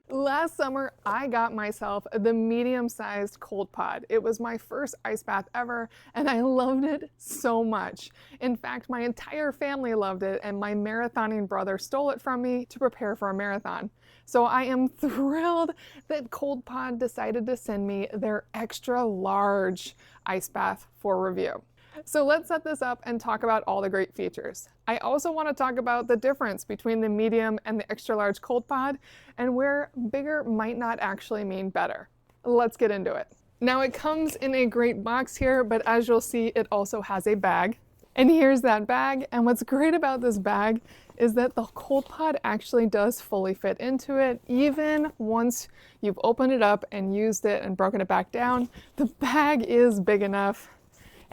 Last summer, I got myself the medium-sized cold pod. It was my first ice bath ever, and I loved it so much. In fact, my entire family loved it, and my marathoning brother stole it from me to prepare for a marathon. So I am thrilled that Cold Pod decided to send me their extra large ice bath for review. So let's set this up and talk about all the great features. I also want to talk about the difference between the medium and the extra large cold pod and where bigger might not actually mean better. Let's get into it. Now it comes in a great box here, but as you'll see, it also has a bag. And here's that bag. And what's great about this bag is that the cold pod actually does fully fit into it. Even once you've opened it up and used it and broken it back down, the bag is big enough.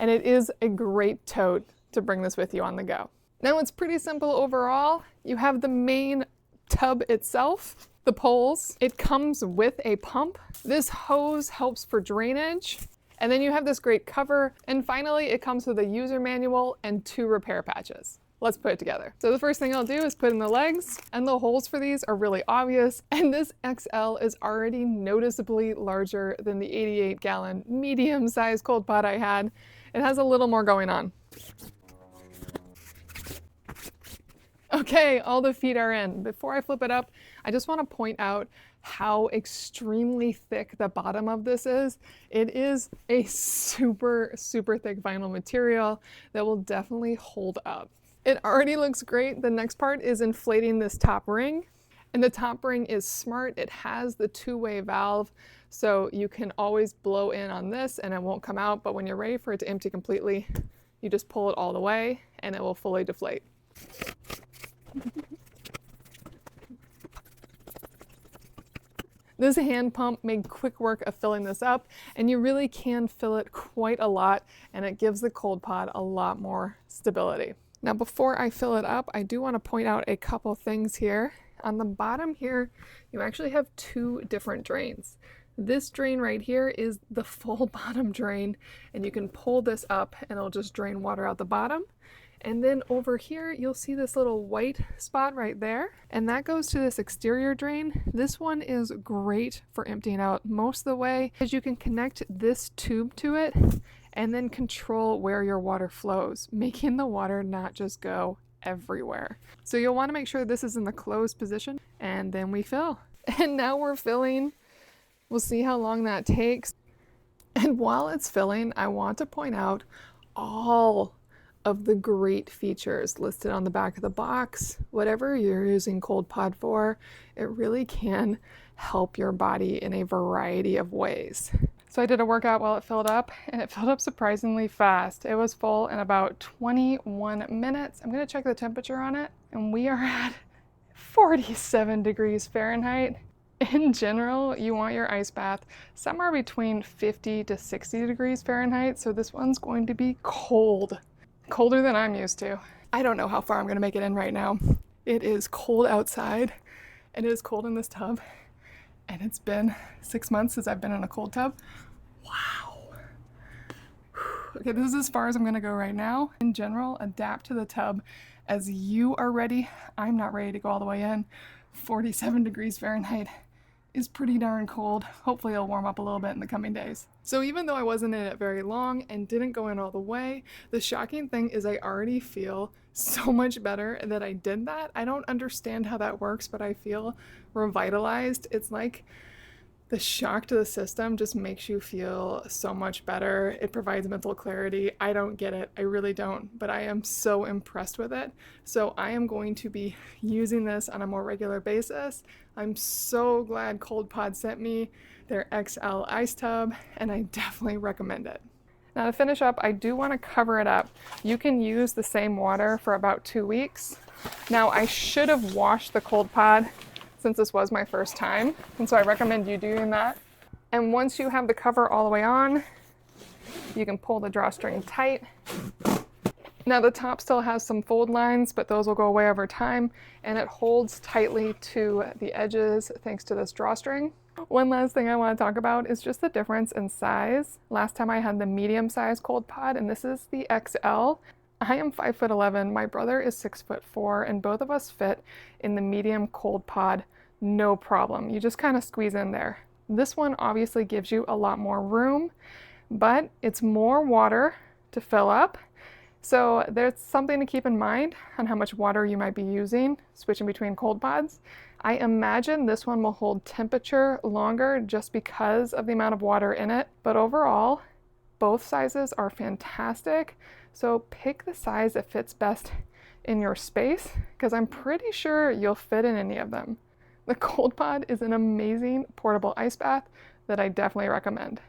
And it is a great tote to bring this with you on the go. Now it's pretty simple overall. You have the main tub itself, the poles. It comes with a pump. This hose helps for drainage. And then you have this great cover. And finally, it comes with a user manual and 2 repair patches. Let's put it together. So the first thing I'll do is put in the legs, and the holes for these are really obvious. And this XL is already noticeably larger than the 88-gallon medium-sized cold pod I had. It has a little more going on. Okay, all the feet are in. Before I flip it up, I just want to point out how extremely thick the bottom of this is. It is a super, super thick vinyl material that will definitely hold up. It already looks great. The next part is inflating this top ring. And the top ring is smart. It has the 2-way valve, so you can always blow in on this and it won't come out. But when you're ready for it to empty completely, you just pull it all the way and it will fully deflate. This hand pump made quick work of filling this up, and you really can fill it quite a lot, and it gives the cold pod a lot more stability. Now, before I fill it up, I do want to point out a couple things here. On the bottom here, you actually have 2 different drains. This drain right here is the full bottom drain, and you can pull this up and it'll just drain water out the bottom. And then over here, you'll see this little white spot right there, and that goes to this exterior drain. This one is great for emptying out most of the way, because you can connect this tube to it and then control where your water flows, making the water not just go everywhere. So you'll want to make sure this is in the closed position, and then we fill. And now we're filling. We'll see how long that takes. And while it's filling, I want to point out all of the great features listed on the back of the box. Whatever you're using Cold Pod for, it really can help your body in a variety of ways. So I did a workout while it filled up, and it filled up surprisingly fast. It was full in about 21 minutes. I'm going to check the temperature on it, and we are at 47 degrees Fahrenheit. In general, you want your ice bath somewhere between 50 to 60 degrees Fahrenheit, so this one's going to be cold. Colder than I'm used to. I don't know how far I'm going to make it in right now. It is cold outside, and it is cold in this tub, and it's been 6 months since I've been in a cold tub. Wow. Okay, this is as far as I'm going to go right now. In general, adapt to the tub as you are ready. I'm not ready to go all the way in. 47 degrees Fahrenheit is pretty darn cold. Hopefully it'll warm up a little bit in the coming days. So even though I wasn't in it very long and didn't go in all the way, the shocking thing is I already feel so much better that I did that. I don't understand how that works, but I feel revitalized. It's like the shock to the system just makes you feel so much better. It provides mental clarity. I don't get it. I really don't, but I am so impressed with it. So I am going to be using this on a more regular basis. I'm so glad Cold Pod sent me their XL ice tub, and I definitely recommend it. Now to finish up, I do want to cover it up. You can use the same water for about 2 weeks. Now I should have washed the Cold Pod since this was my first time, and so I recommend you doing that. And once you have the cover all the way on, you can pull the drawstring tight. Now the top still has some fold lines, but those will go away over time, and it holds tightly to the edges thanks to this drawstring. One last thing I want to talk about is just the difference in size. Last time I had the medium-sized Cold Pod, and this is the XL. I am 5'11", my brother is 6'4", and both of us fit in the medium cold pod, no problem. You just kind of squeeze in there. This one obviously gives you a lot more room, but it's more water to fill up. So there's something to keep in mind on how much water you might be using, switching between cold pods. I imagine this one will hold temperature longer just because of the amount of water in it, but overall, both sizes are fantastic. So pick the size that fits best in your space, because I'm pretty sure you'll fit in any of them. The cold pod is an amazing portable ice bath that I definitely recommend.